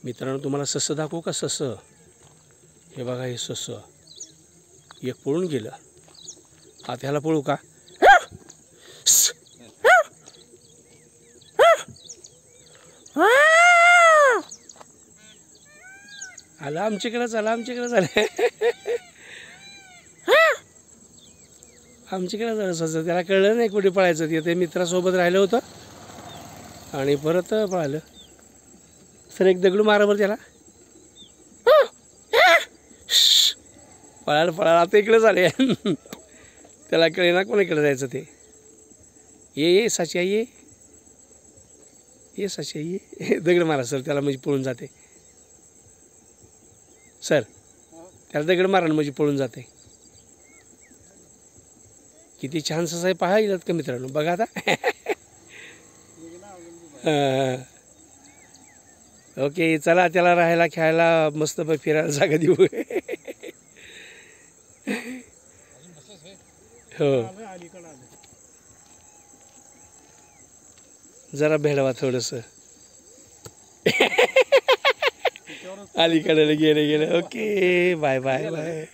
मित्रांनो तुम्हाला ससं दाखवू का? ससं हे बघा, हे ससं एक पळून गेलं. आता ह्याला पळू का? आलं आमच्याकडे, चला आमच्याकडे झालं. आमच्याकडे झालं ससं. त्याला कळलं नाही कुठे पळायचं. ते मित्रासोबत राहिलं होतं आणि परत पळालं. सर एक दगड मारा बरं त्याला. पळायला पळायला आता इकडे झाले. त्याला कळे ना कोणाकडे जायचं ते. ये साच्या ये साच्या ये. दगड मारा सर त्याला, म्हणजे पळून जाते. सर त्याला दगड मारा ना, म्हणजे पळून जाते. किती छान ससा आहे पहा येतात का मित्रांनो. बघा आता. ओके चला, त्याला राहायला खेळायला मस्त फिरायला जागा देऊ. हो जरा भेडवा थोडंसं. अलीकडे गेले. Okay bye bye bye.